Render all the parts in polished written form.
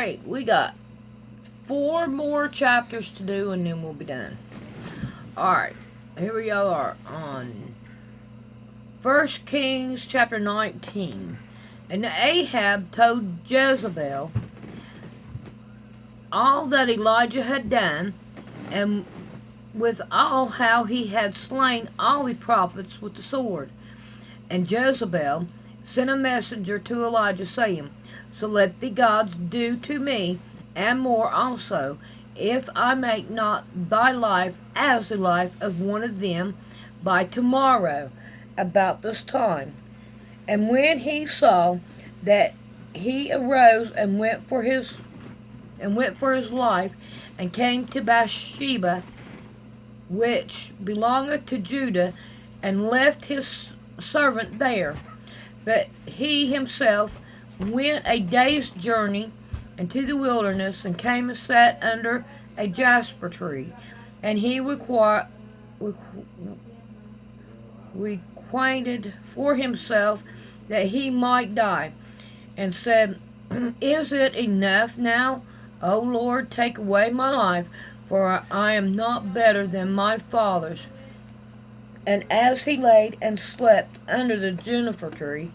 Alright, we got 4 more chapters to do and then we'll be done. Alright, here we are on 1 Kings chapter 19. And Ahab told Jezebel all that Elijah had done, and with all how he had slain all the prophets with the sword. And Jezebel sent a messenger to Elijah, saying, So let the gods do to me, and more also, if I make not thy life as the life of one of them by tomorrow, about this time. And when he saw that, he arose and went for his life, and came to Bathsheba, which belongeth to Judah, and left his servant there. But he himself went a day's journey into the wilderness, and came and sat under a jasper tree. And he requited for himself that he might die, and said, Is it enough now, O Lord, take away my life, for I am not better than my fathers. And as he laid and slept under the juniper tree,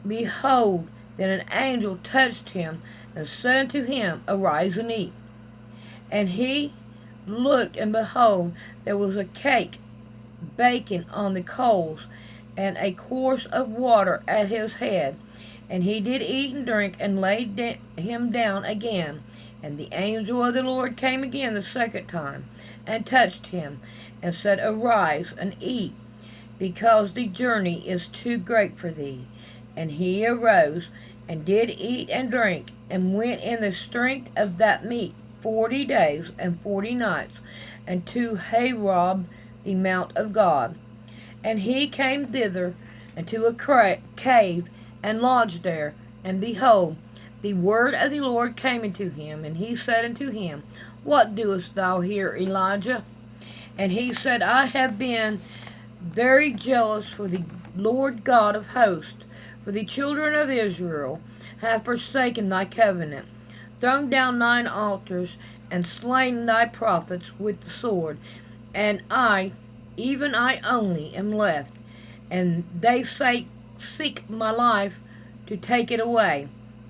behold, then an angel touched him, and said unto him, Arise and eat. And he looked, and behold, there was a cake baking on the coals, and a course of water at his head. And he did eat and drink, and laid him down again. And the angel of the Lord came again the second time, and touched him, and said, Arise and eat, because the journey is too great for thee. And he arose, and did eat and drink, and went in the strength of that meat 40 days and 40 nights, and to Horeb, the mount of God. And he came thither, and to a cave, and lodged there. And behold, the word of the Lord came unto him, and he said unto him, What doest thou here, Elijah? And he said, I have been very jealous for the Lord God of hosts, for the children of Israel have forsaken thy covenant, thrown down thine altars, and slain thy prophets with the sword. And I, even I only, am left, and they seek my life to take it away.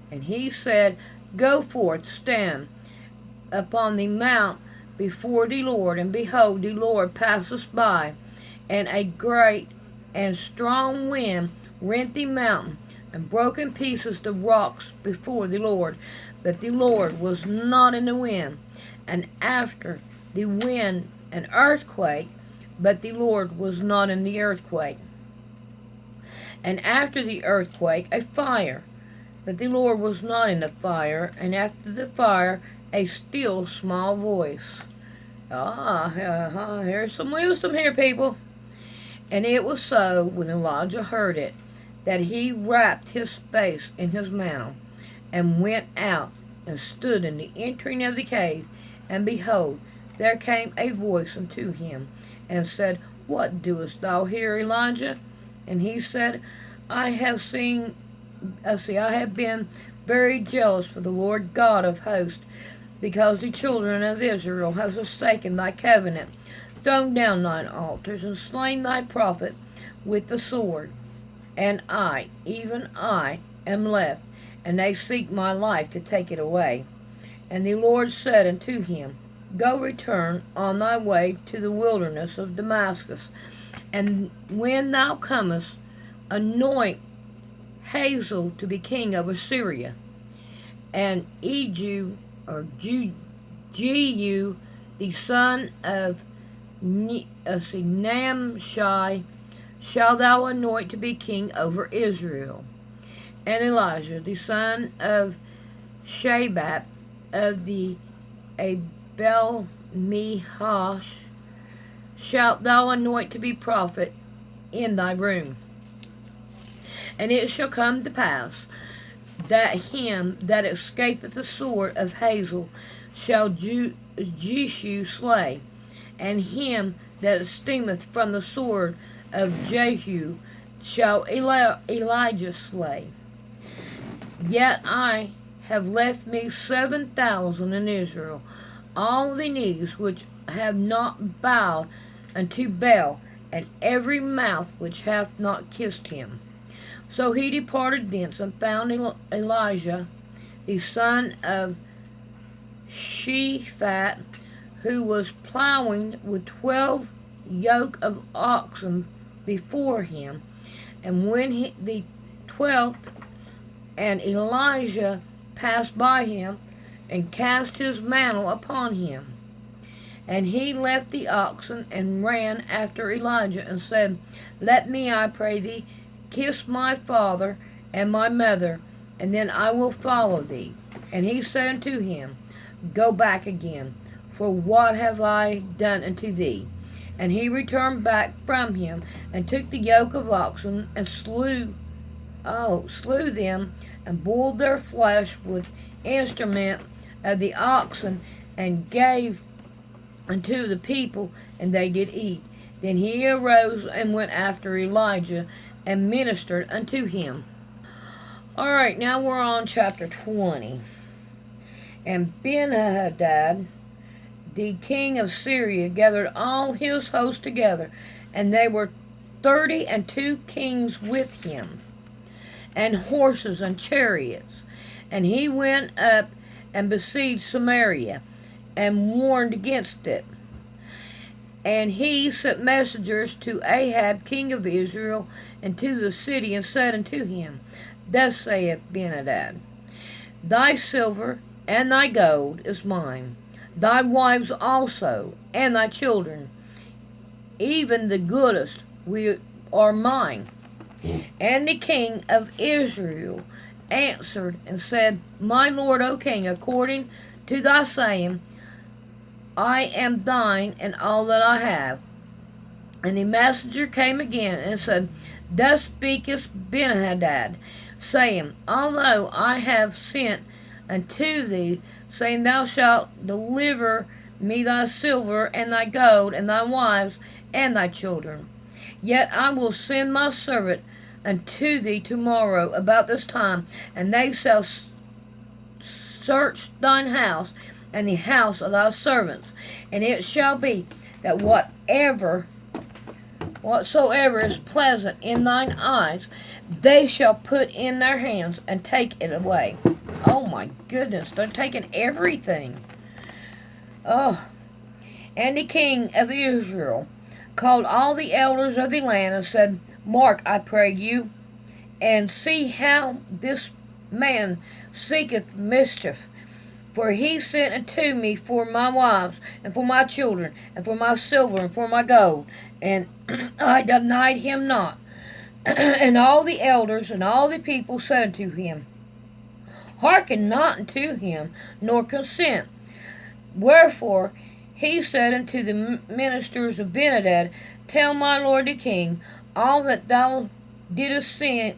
And he said, Go forth, stand upon the mount before the Lord. And behold, the Lord passeth by, and a great and strong wind rent the mountain, and broke in pieces the rocks before the Lord. But the Lord was not in the wind. And after the wind an earthquake, but the Lord was not in the earthquake. And after the earthquake a fire, but the Lord was not in the fire. And after the fire a still small voice. Here's some wisdom here, people. And it was so, when Elijah heard it, that he wrapped his face in his mantle, and went out, and stood in the entering of the cave. And behold, there came a voice unto him, and said, What doest thou here, Elijah? And he said, I have been very jealous for the Lord God of hosts, because the children of Israel have forsaken thy covenant, thrown down thine altars, and slain thy prophet with the sword. And I, even I, am left, and they seek my life to take it away. And the Lord said unto him, Go return on thy way to the wilderness of Damascus, and when thou comest, anoint Hazael to be king of Assyria. And Jehu, the son of Nimshi, shall thou anoint to be king over Israel. And Elijah, the son of Shaphat, of the Abel-Meholah, shalt thou anoint to be prophet in thy room. And it shall come to pass, that him that escapeth the sword of Hazael shall Jehu slay, and him that esteemeth from the sword of Jehu shall Elijah slay. Yet I have left me 7,000 in Israel, all the knees which have not bowed unto Baal, and every mouth which hath not kissed him. So he departed thence, and found Elijah, the son of Shaphat, who was plowing with 12 yoke of oxen before him. And when the 12th and Elijah passed by him, and cast his mantle upon him. And he left the oxen, and ran after Elijah, and said, Let me, I pray thee, kiss my father and my mother, and then I will follow thee. And he said unto him, Go back again, for what have I done unto thee? And he returned back from him, and took the yoke of oxen, and slew them, and boiled their flesh with instrument of the oxen, and gave unto the people, and they did eat. Then he arose and went after Elijah, and ministered unto him. Alright, now we're on chapter 20. And Benhadad, the king of Syria, gathered all his host together, and they were 32 kings with him, and horses and chariots. And he went up and besieged Samaria, and warned against it. And he sent messengers to Ahab king of Israel, and to the city, and said unto him, Thus saith Benhadad, Thy silver and thy gold is mine, thy wives also, and thy children, even the goodest are mine. And the king of Israel answered and said, My lord, O king, according to thy saying, I am thine and all that I have. And the messenger came again and said, Thus speaketh Benhadad, saying, Although I have sent unto thee, saying, Thou shalt deliver me thy silver and thy gold and thy wives and thy children, yet I will send my servant unto thee tomorrow about this time, and they shall search thine house and the house of thy servants. And it shall be that whatsoever is pleasant in thine eyes, they shall put in their hands and take it away. Oh my goodness, they're taking everything. Oh. And the king of Israel called all the elders of the land, and said, Mark, I pray you, and see how this man seeketh mischief. For he sent unto me for my wives, and for my children, and for my silver, and for my gold, and I denied him not. And all the elders and all the people said unto him, Hearken not unto him, nor consent. Wherefore he said unto the ministers of Benhadad, Tell my lord the king all that thou didst send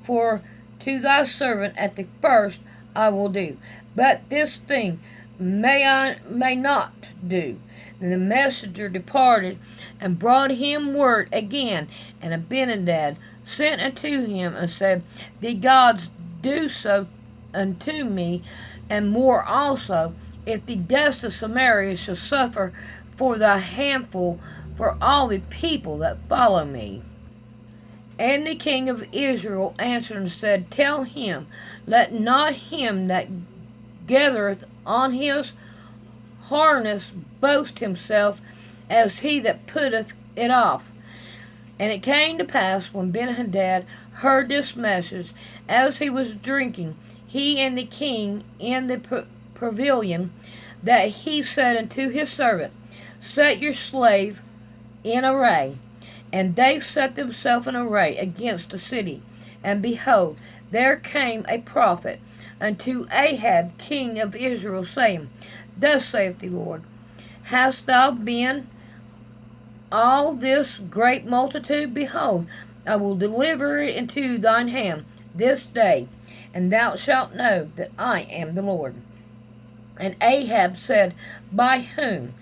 for to thy servant at the first I will do, but this thing may not do. And the messenger departed, and brought him word again. And Benhadad sent unto him, and said, The gods do so unto me, and more also, if the dust of Samaria shall suffer for thy handful for all the people that follow me. And the king of Israel answered and said, Tell him, let not him that gathereth on his harness boast himself as he that putteth it off. And it came to pass, when Benhadad heard this message, as he was drinking, he and the king in the pavilion, that he said unto his servant, Set your slave in array. And they set themselves in array against the city. And behold, there came a prophet unto Ahab king of Israel, saying, Thus saith the Lord, Hast thou been all this great multitude? Behold, I will deliver it into thine hand this day, and thou shalt know that I am the Lord. And Ahab said, By whom?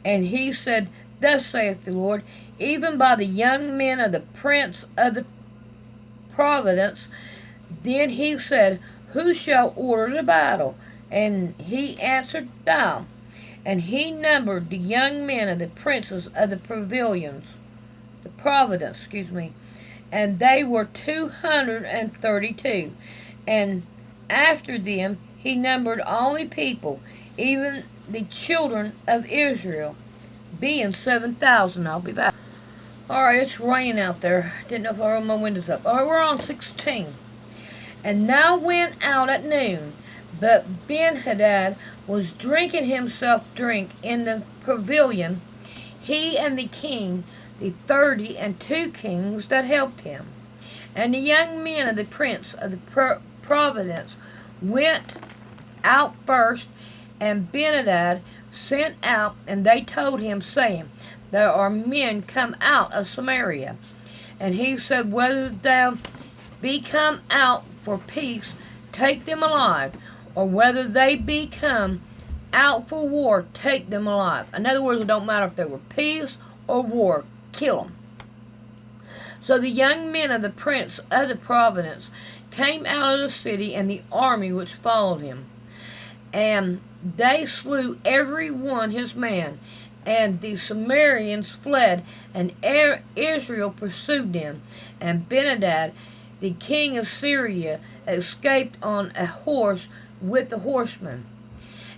And he said, Thus saith the Lord, even by the young men of the prince of the province. Then he said, who shall order the battle? And he answered, Thou. And he numbered the young men of the princes of the providence, and they were 232. And after them he numbered all the people, even the children of Israel, being 7,000. I'll be back. Alright, it's raining out there. Didn't know if I rolled my windows up. Alright, we're on 16. And now went out at noon, but Benhadad was drinking himself drink in the pavilion, he and the king, the 32 kings that helped him. And the young men of the prince of the province went out first, and Benhadad sent out, and they told him, saying, There are men come out of Samaria. And he said, Whether thou be come out for peace, take them alive, or whether they be come out for war, take them alive. In other words, it don't matter if they were peace or war, kill them. So the young men of the prince of the province came out of the city, and the army which followed him. And they slew every one his man, and the Samaritans fled, and Israel pursued them. And Benhadad, the king of Syria, escaped on a horse with the horsemen.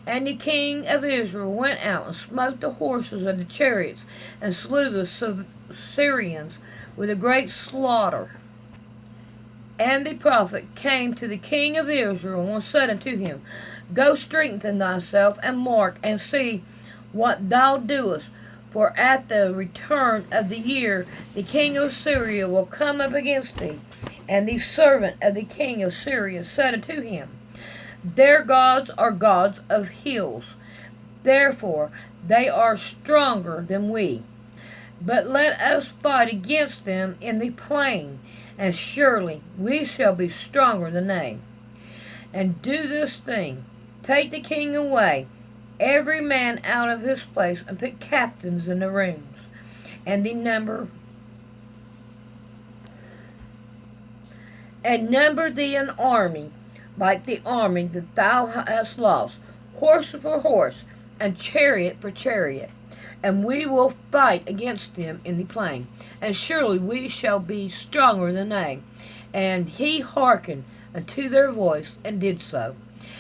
And the king of Israel went out and smote the horses of the chariots, and slew the Syrians with a great slaughter. And the prophet came to the king of Israel, and said unto him, Go strengthen thyself, and mark, and see what thou doest. For at the return of the year the king of Syria will come up against thee. And the servant of the king of Syria said unto him, Their gods are gods of hills, therefore they are stronger than we. But let us fight against them in the plain, and surely we shall be stronger than they. And do this thing, take the king away, every man out of his place, and put captains in the rooms. And number thee an army, like the army that thou hast lost, horse for horse, and chariot for chariot. And we will fight against them in the plain, and surely we shall be stronger than they. And he hearkened unto their voice, and did so.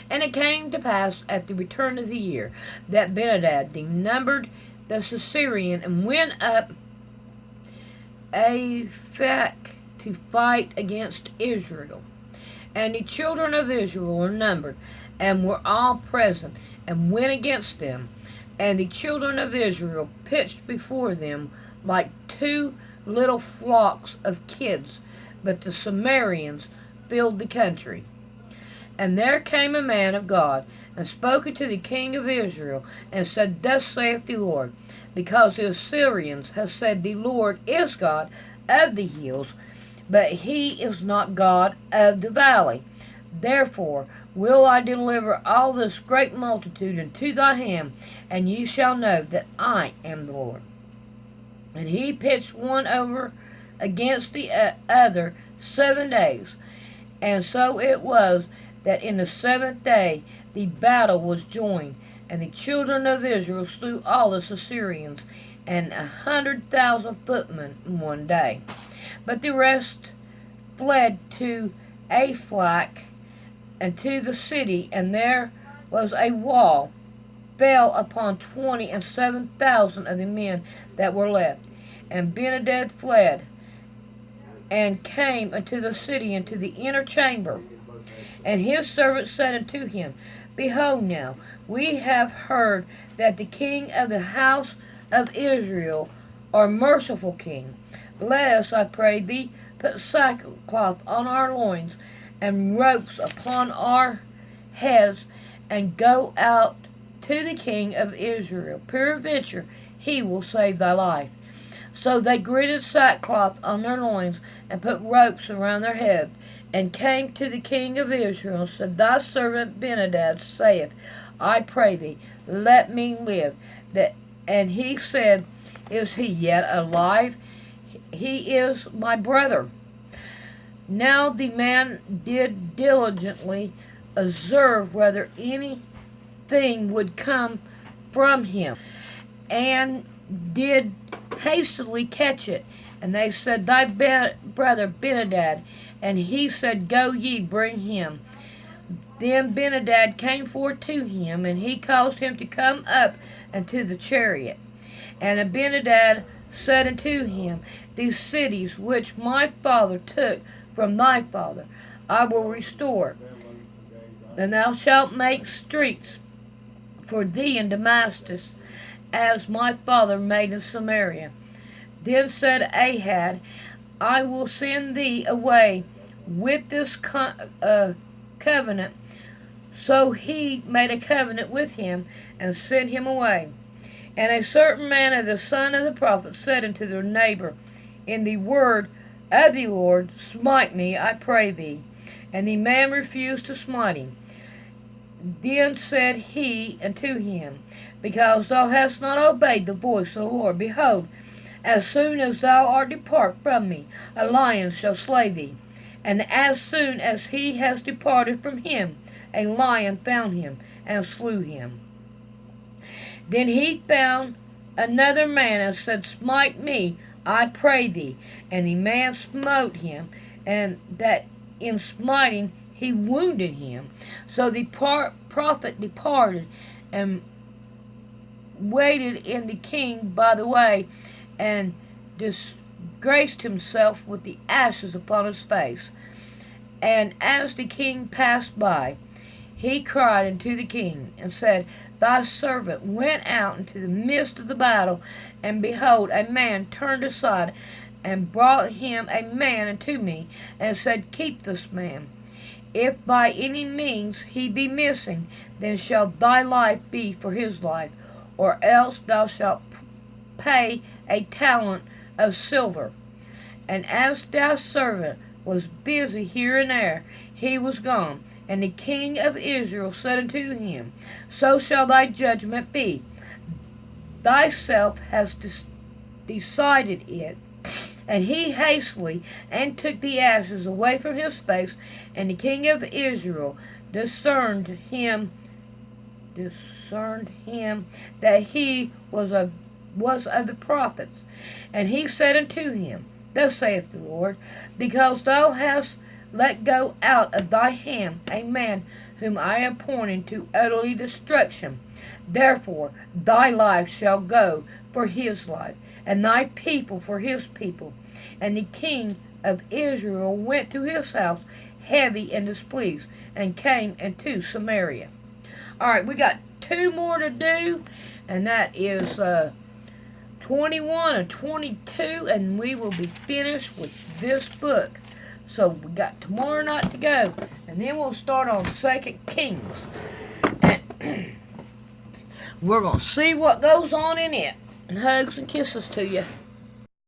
And it came to pass at the return of the year, that Benhadad numbered the Syrian, and went up Aphek to fight against Israel. And the children of Israel were numbered, and were all present, and went against them. And the children of Israel pitched before them like two little flocks of kids, but the Samaritans filled the country. And there came a man of God, and spoke unto the king of Israel, and said, Thus saith the Lord, because the Assyrians have said, The Lord is God of the hills, but he is not God of the valley. Therefore will I deliver all this great multitude into thy hand, and ye shall know that I am the Lord. And he pitched one over against the other 7 days. And so it was that in the 7th day the battle was joined, and the children of Israel slew all the Assyrians, and 100,000 footmen in one day. But the rest fled to Aphek, and to the city, and there was a wall, fell upon 27,000 of the men that were left. And Benhadad fled, and came unto the city, into the inner chamber. And his servants said unto him, Behold now, we have heard that the king of the house of Israel are merciful king. Let us, I pray thee, put sackcloth on our loins, and ropes upon our heads, and go out to the king of Israel. Peradventure he will save thy life. So they girded sackcloth on their loins, and put ropes around their heads, and came to the king of Israel, and said, Thy servant Benhadad saith, I pray thee, let me live. And he said, Is he yet alive? He is my brother. Now the man did diligently observe whether anything would come from him, and did hastily catch it. And they said, Thy brother Benadad. And he said, Go ye, bring him. Then Benadad came forth to him, and he caused him to come up into the chariot. And Benadad said unto him, These cities which my father took from thy father I will restore, and thou shalt make streets for thee in Damascus, as my father made in Samaria. Then said Ahab, I will send thee away with this covenant. So he made a covenant with him, and sent him away. And a certain man of the son of the prophet said unto their neighbor, In the word of the Lord, smite me, I pray thee. And the man refused to smite him. Then said he unto him, Because thou hast not obeyed the voice of the Lord, behold, as soon as thou art depart from me, a lion shall slay thee. And as soon as he has departed from him, a lion found him, and slew him. Then he found another man, and said, Smite me, I pray thee. And the man smote him, and that in smiting he wounded him. So the prophet departed, and waited in the king by the way, and disgraced himself with the ashes upon his face. And as the king passed by, he cried unto the king, and said, Thy servant went out into the midst of the battle, and behold, a man turned aside, and brought him a man unto me, and said, Keep this man. If by any means he be missing, then shall thy life be for his life, or else thou shalt pay a talent of silver. And as thy servant was busy here and there, he was gone. And the king of Israel said unto him, So shall thy judgment be. Thyself hast decided it. And he hastily and took the ashes away from his face. And the king of Israel discerned him that he was of the prophets. And he said unto him, Thus saith the Lord, Because thou hast let go out of thy hand a man whom I appointed to utterly destruction, therefore thy life shall go for his life, and thy people for his people. And the king of Israel went to his house heavy and displeased, and came into Samaria. Alright, we got 2 more to do, and that is 21 and 22, and we will be finished with this book. So we got tomorrow night to go, and then we'll start on 2 Kings. And we're going to see what goes on in it. And hugs and kisses to you.